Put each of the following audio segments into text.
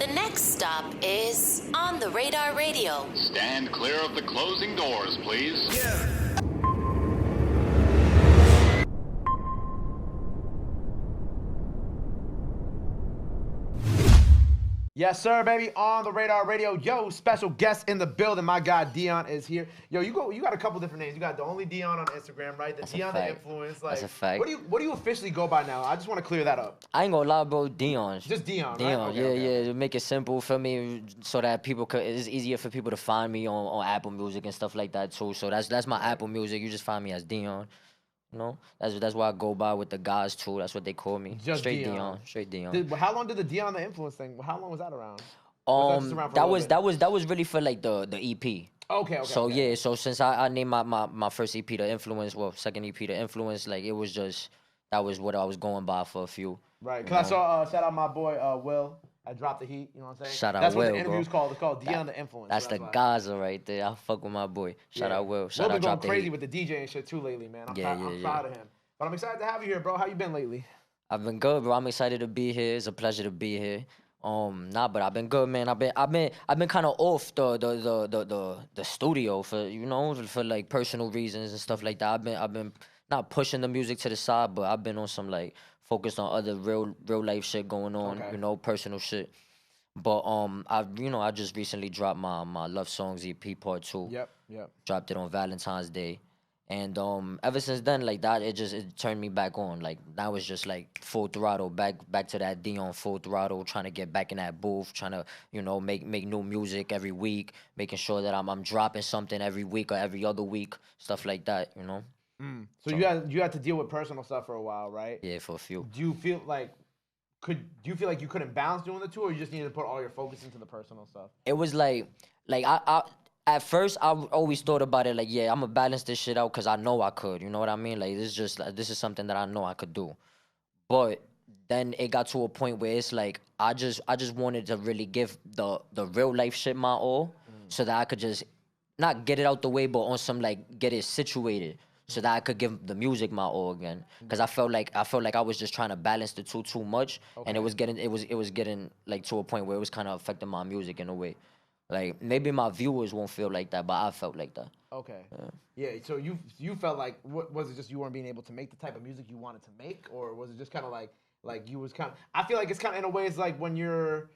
The next stop is On the Radar Radio. Stand clear of the closing doors, please. Yes, sir, baby. On the Radar Radio. Yo, special guest in the building. My guy Dion is here. Yo, you got a couple different names. You got the only Dion on Instagram, right? The That's Dion a the fact. Influence. Like, That's a fact. What do you officially go by now? I just want to clear that up. I ain't gonna lie, bro. Dion. Just Dion, right? Dion. Okay, yeah, okay. yeah. To make it simple for me, so that people could. It's easier for people to find me on Apple Music and stuff like that too. So that's my Apple Music. You just find me as Dion. You know, that's why I go by with the guys too. That's what they call me. Just Straight Dion. Straight Dion. How long did the Dion the Influence thing? How long was that around? Was that just around for a little bit? That was really for like the EP. Okay. So okay. yeah, so since I named my first EP The Influence, well, second EP The Influence, like it was just that was what I was going by for a few. Right. Cause I saw shout out my boy Will. I dropped the heat. You know what I'm saying? Shout out That's what Will, the interview's bro. called. It's called Dion the Influence. That's so the why. Gaza right there. I fuck with my boy. Shout out Will. Shout Will out been going Drop the crazy Heat. with the DJ and shit too lately, man. I'm Yeah, proud of him. But I'm excited to have you here, bro. How you been lately? I've been good, bro. I'm excited to be here. It's a pleasure to be here. But I've been good, man. I've been kind of off the studio for like personal reasons and stuff like that. I've been not pushing the music to the side, but I've been on some like focused on other real life shit going on, Okay. personal shit. But I just recently dropped my Love Songs EP Part 2. Yep. Dropped it on Valentine's Day. And ever since then, like that, it turned me back on. Like now it's just like full throttle, back to that Dion full throttle, trying to get back in that booth, trying to make new music every week, making sure that I'm dropping something every week or every other week, stuff like that. So you had to deal with personal stuff for a while, right? Yeah, for a few. Do you feel like you couldn't balance doing the two, or you just needed to put all your focus into the personal stuff? It was like I at first I always thought about it like, yeah, I'm gonna balance this shit out because I know I could. You know what I mean? Like this is something that I know I could do. But then it got to a point where it's like I just wanted to really give the real life shit my all, so that I could just not get it out the way, but on some like get it situated, so that I could give the music my all again. Because I felt like I was just trying to balance the two too much, and it was getting like to a point where it was kind of affecting my music in a way. Like maybe my viewers won't feel like that, but I felt like that. Okay. Yeah. So you felt like was it just you weren't being able to make the type of music you wanted to make, or was it just kind of like you was kind of? I feel like it's kind of in a way it's like when you're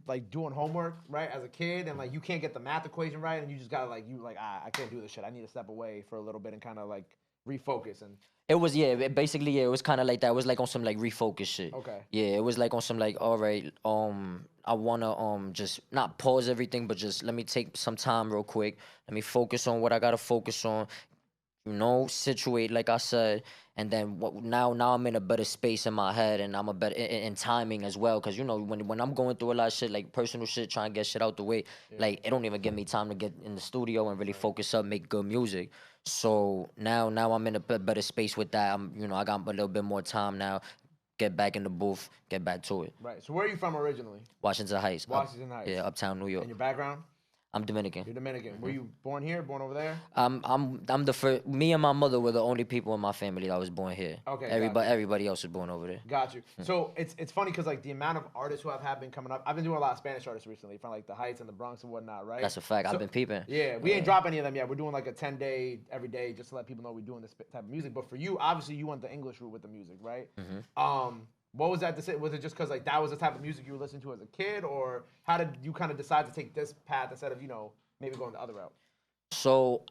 like doing homework, right, as a kid, and like you can't get the math equation right, and you just gotta I can't do this shit. I need to step away for a little bit and kind of like refocus. And it was it was kind of like that. It was like on some like refocus shit. Okay. Yeah, it was like on some like, all right, I wanna just not pause everything, but just let me take some time real quick. Let me focus on what I gotta focus on. Situate like I said, and then now I'm in a better space in my head, and I'm a better in timing as well. Cause when I'm going through a lot of shit, like personal shit, trying to get shit out the way, like it don't even give me time to get in the studio and really focus up, make good music. So now I'm in a better space with that. I got a little bit more time now. Get back in the booth, get back to it. right. So where are you from originally? Washington Heights. Washington Heights. Yeah, uptown New York. And your background? I'm Dominican. You're Dominican. Were you born here? Born over there? I'm the first. Me and my mother were the only people in my family that was born here. Okay, Everybody else was born over there. Got you. So it's funny because like the amount of artists who have been coming up. I've been doing a lot of Spanish artists recently from like the Heights and the Bronx and whatnot, right? That's a fact. I've been peeping. Yeah, we ain't dropped any of them yet. We're doing like a 10-day every day just to let people know we're doing this type of music. But for you, obviously, you went the English route with the music, right? What was that? Was it just because like that was the type of music you were listening to as a kid, or how did you kind of decide to take this path instead of maybe going the other route? So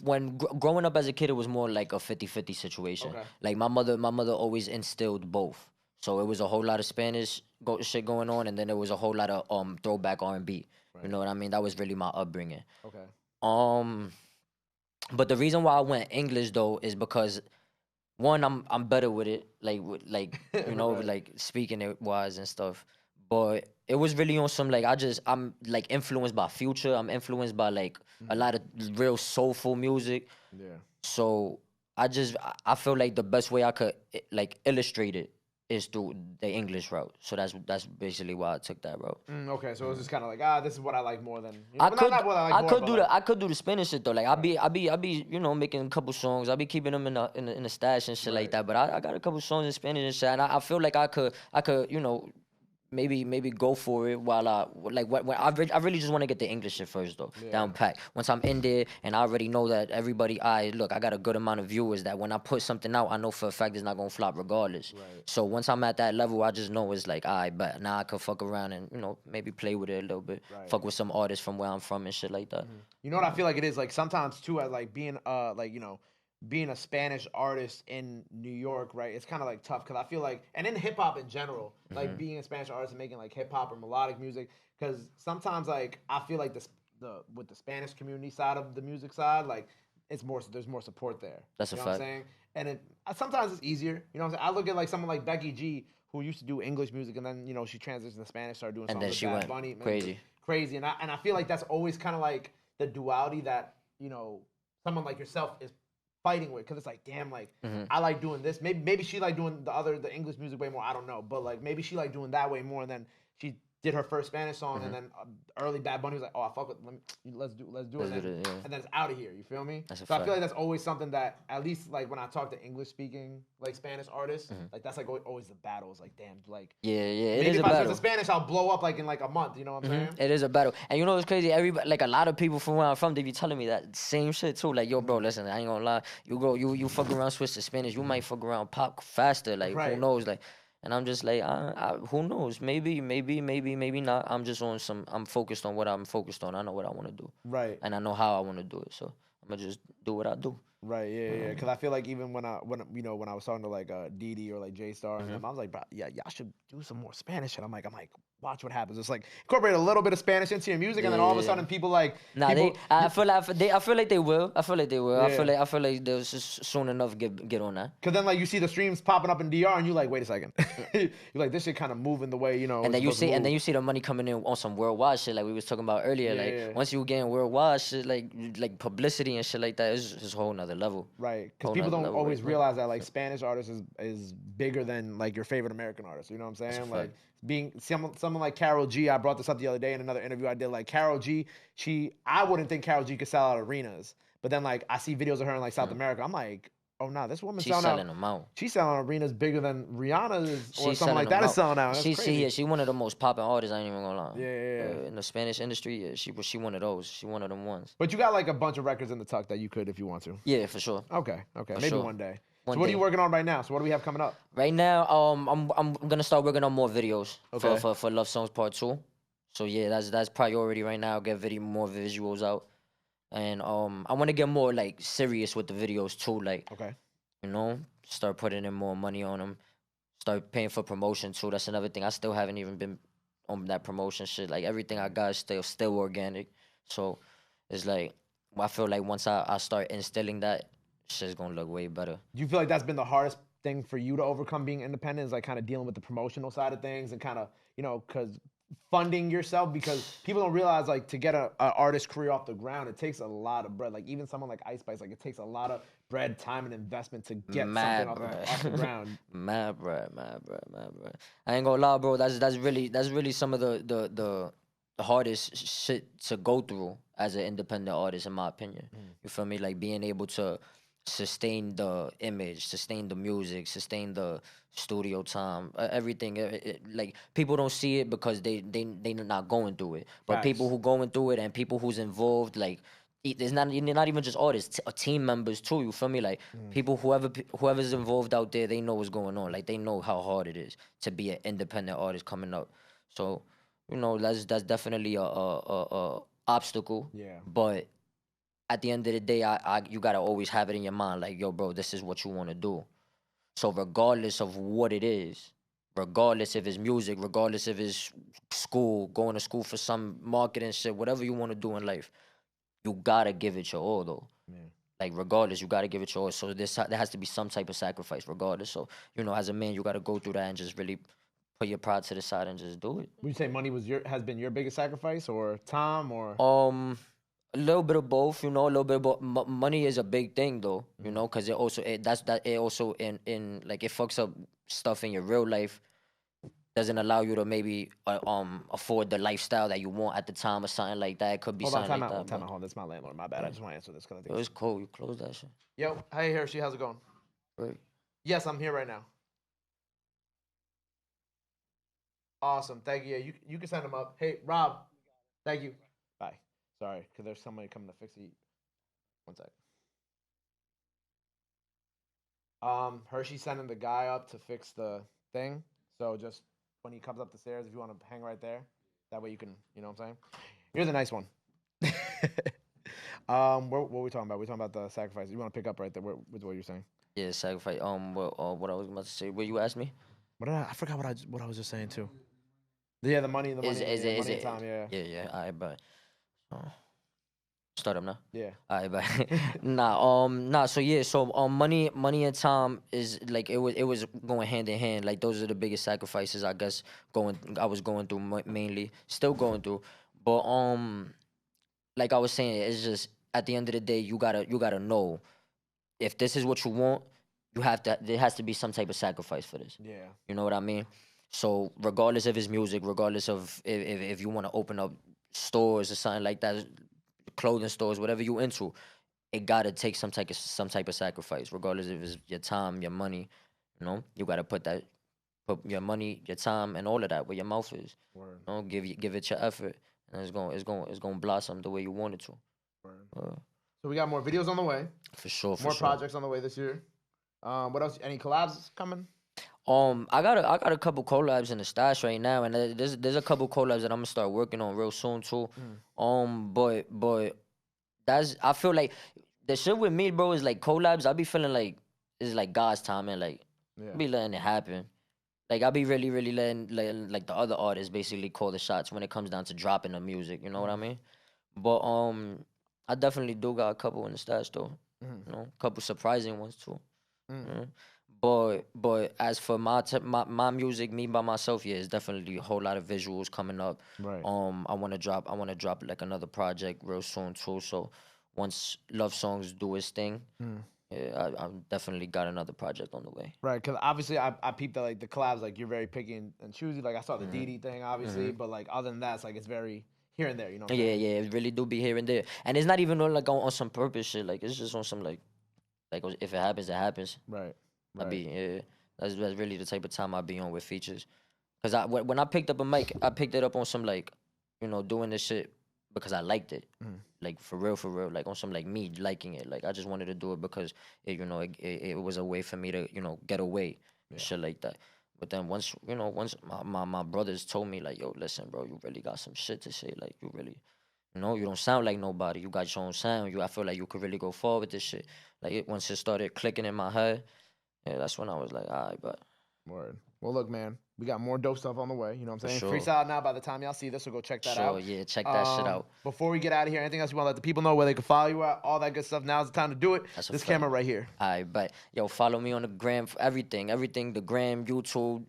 when growing up as a kid, it was more like a 50-50 situation. Okay. Like my mother always instilled both. So it was a whole lot of Spanish shit going on, and then there was a whole lot of throwback R&B. Right. You know what I mean? That was really my upbringing. Okay. But the reason why I went English though is because one, I'm better with it, like Right. like speaking it wise and stuff. But it was really on some like I'm like influenced by Future. I'm influenced by like a lot of real soulful music. Yeah. So I feel like the best way I could like illustrate it is through the English route. So that's basically why I took that route. Okay, so it was just kind of like this is what I like more than. I could not what I like I more, could but do like, I could do the Spanish shit though. Like I be making a couple songs. I be keeping them in the stash and shit like that. But I got a couple songs in Spanish and shit. And I feel like I could maybe go for it while when I really just want to get the English shit first though down pat. Once I'm in there and I already know that everybody, I got a good amount of viewers that when I put something out, I know for a fact it's not gonna flop regardless. Right. So once I'm at that level, I just know it's like, I bet now I could fuck around and maybe play with it a little bit, Right. fuck with some artists from where I'm from and shit like that. You know what I feel like it is like sometimes too, at like being being a Spanish artist in New York, right? It's kind of like tough because I feel like, and in hip hop in general, like being a Spanish artist and making like hip hop or melodic music, because sometimes like I feel like the with the Spanish community side of the music side, like it's more, there's more support there. That's a you know fact. What I'm saying? And it sometimes it's easier. You know what I'm saying? I look at like someone like Becky G, who used to do English music and then she transitioned to Spanish, started doing songs And then with she Bad went Bunny, man, crazy. and I feel like that's always kind of like the duality that someone like yourself is fighting with, because it's like, damn, like I like doing this. Maybe she like doing the English music way more. I don't know, but like maybe she like doing that way more. And then she did her first Spanish song, and then early Bad Bunny was like, oh, I fuck with, let's do it, Let's and do then, it, yeah. and then it's out of here. You feel me? That's a So I fact. feel like that's always something that, at least like when I talk to English speaking like Spanish artists, like that's like always the battle. It's like, damn, like Yeah, it maybe is a if I switch battle. to Spanish, I'll blow up like in like a month. You know what I'm saying? It is a battle. And you know what's crazy? Everybody, like a lot of people from where I'm from, they be telling me that same shit too. Like, yo, bro, listen, I ain't gonna lie. You fuck around, switch to Spanish, you might fuck around, pop faster. Like, Right. who knows? Like, and I'm just like, who knows? Maybe not. I'm just I'm focused on what I'm focused on. I know what I want to do. Right. And I know how I want to do it. So I'm gonna just do what I do. Right, yeah. Because I feel like even when I was talking to like Didi or like J Star and them, I was like, bro, yeah, y'all should do some more Spanish shit. I'm like, watch what happens. It's like incorporate a little bit of Spanish into your music, and then all of a sudden people like, Nah, people, I feel like they will. I feel like they will. Yeah. I feel like they'll just soon enough get on that. because then like you see the streams popping up in DR, and you like, wait a second, you're like, this shit kind of moving the way And then you see, the money coming in on some worldwide shit, like we was talking about earlier. Yeah, Like yeah. once you getting worldwide shit, like publicity and shit like that, it's a whole nother level. Right, because Whole people nother don't level always right now. realize that like Spanish artists is bigger than like your favorite American artist. You know what I'm saying? a Like fact. being someone like Karol G. I brought this up the other day in another interview I did. Like Karol G. I wouldn't think Karol G could sell out arenas, but then like I see videos of her in like South America. I'm like, oh nah, this woman's She's selling them out. She's selling arenas bigger than Rihanna is, or She's something like them that is out. selling out. That's crazy. She one of the most popping artists. I ain't even gonna lie. Yeah. In the Spanish industry, yeah, she one of those. She one of them ones. But you got like a bunch of records in the tuck that you could if you want to. Yeah, for sure. Okay, maybe sure. one day. One So what are day. you working on right now? So what do we have coming up? Right now, I'm gonna start working on more videos Okay. for Love Songs Part 2. So yeah, that's priority right now. Get more visuals out, and I want to get more like serious with the videos too. Like Okay. start putting in more money on them. Start paying for promotion too. That's another thing. I still haven't even been on that promotion shit. Like everything I got is still organic. So it's like I feel like once I start instilling that, shit's gonna look way better. Do you feel like that's been the hardest thing for you to overcome being independent, is like kind of dealing with the promotional side of things and kind of, because funding yourself, because people don't realize like to get a artist career off the ground, it takes a lot of bread. Like even someone like Ice Spice, like it takes a lot of bread, time, and investment to get Mad, something bruh. off the ground. Mad, bro. I ain't gonna lie, bro. That's really some of the hardest shit to go through as an independent artist, in my opinion. You feel me? Like being able to sustain the image, sustain the music, sustain the studio time, everything. Like people don't see it because they not going through it. But Facts. people who going through it and people who's involved, like it's not even just artists, team members too. You feel me? Like people, whoever's involved out there, they know what's going on. Like they know how hard it is to be an independent artist coming up. So that's definitely a obstacle. Yeah. But at the end of the day, you gotta always have it in your mind, like, yo, bro, this is what you want to do. So regardless of what it is, regardless if it's music, regardless if it's school, going to school for some marketing shit, whatever you want to do in life, you gotta give it your all, though. Yeah. Like regardless, you gotta give it your all. So there has to be some type of sacrifice, regardless. So as a man, you gotta go through that and just really put your pride to the side and just do it. Would you say money has been your biggest sacrifice, or time, or? A little bit of both, a little bit of both. Money is a big thing though, because it also it also in like it fucks up stuff in your real life. Doesn't allow you to maybe afford the lifestyle that you want at the time or something like that. It could be Hold on, something time like out. that. Time out. Hold on, that's my landlord. My bad. I just want to answer this because I It think. was cool. You close that shit. Yo, hey Hershey, how's it going? Right. Yes, I'm here right now. Awesome. Thank you. Yeah, you can send them up. Hey, Rob. Thank you. Bye. Sorry, because there's somebody coming to fix it. One sec. Hershey's sending the guy up to fix the thing. So just when he comes up the stairs, if you want to hang right there, that way you can, you know what I'm saying? Here's a nice one. What were we talking about? We're talking about the sacrifice. You want to pick up right there with what you're saying? Yeah, sacrifice. What I was about to say. What you asked me? I forgot what I was just saying too. Yeah, the money, Is money it? time, yeah. Yeah. Alright, but start up now. Yeah. Alright, but nah. So yeah, money and time is like it was going hand in hand. Like those are the biggest sacrifices I guess I was going through mainly, still going through. But like I was saying, it's just at the end of the day, you gotta know if this is what you want. There has to be some type of sacrifice for this. Yeah. You know what I mean? So regardless of his music, regardless of if you want to open up stores or something like that, clothing stores, whatever you into, it gotta take some type of sacrifice, regardless if it's your time, your money. You know, you gotta put your money, your time, and all of that where your mouth is. Word. You know, give it your effort, and it's gonna blossom the way you want it to. Word. So we got more videos on the way. For sure. More projects on the way this year. What else? Any collabs coming? I got a couple collabs in the stash right now, and there's a couple collabs that I'm gonna start working on real soon too. But I feel like the shit with me, bro, is like collabs. I be feeling like it's like God's timing. Like I be letting it happen. Like I be really letting like the other artists basically call the shots when it comes down to dropping the music. You know what I mean? But I definitely do got a couple in the stash though. You know, a couple surprising ones too. But as for my music, me by myself, yeah, it's definitely a whole lot of visuals coming up. Right. I wanna drop like another project real soon too. So once Love Songs do its thing, yeah, I definitely got another project on the way. Right, because obviously I peeped that like the collabs, like you're very picky and choosy. Like I saw the Didi thing, obviously, but like other than that, it's like it's very here and there, you know. What I'm saying? Yeah, it really do be here and there, and it's not even on some purpose shit. Like it's just on some like if it happens, it happens. Right. That's really the type of time I be on with features. Cause when I picked up a mic, I picked it up on some like, you know, doing this shit because I liked it, like for real, like on some like me liking it. Like I just wanted to do it because it was a way for me to get away, shit like that. But then once my brothers told me like, yo, listen, bro, you really got some shit to say. Like you really, you don't sound like nobody. You got your own sound. I feel like you could really go forward with this shit. Like once it started clicking in my head. Yeah, that's when I was like, all right, but. Word. Well, look, man, we got more dope stuff on the way. You know what I'm saying? Sure. Freestyle now. By the time y'all see this, so go check that out. Yeah, check that shit out. Before we get out of here, anything else you want to let the people know where they can follow you at? All that good stuff. Now's the time to do it. This camera right here. All right, but yo, follow me on the gram for everything, the gram, YouTube,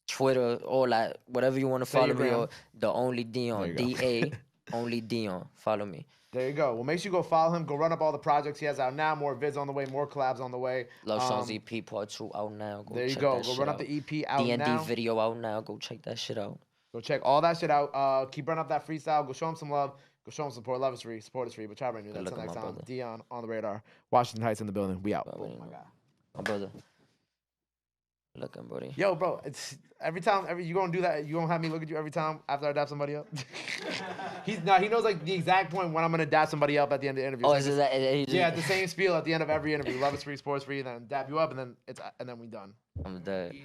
Twitter, all that, whatever you want to follow me on. The Only Dion, DA, Only Dion. Follow me. There you go. Well, make sure you go follow him. Go run up all the projects he has out now. More vids on the way. More collabs on the way. Love Songs EP Part 2 out now. There you go. Go run up the EP out D&D now. video out now. Go check that shit out. Go check all that shit out. Keep running up that freestyle. Go show him some love. Go show him support. Love is free. Support is free. But try to bring you that. Until next time. Brother. Dion on the radar. Washington Heights in the building. We out. Boom, my guy. My brother. Looking, buddy. Yo, bro, it's every time you gonna do that, you gonna have me look at you every time after I dap somebody up? He knows like the exact point when I'm gonna dap somebody up at the end of the interview. Oh, so is that? Yeah, the same spiel at the end of every interview. Love is free, sports free, and then dap you up, and then we done. I'm dead.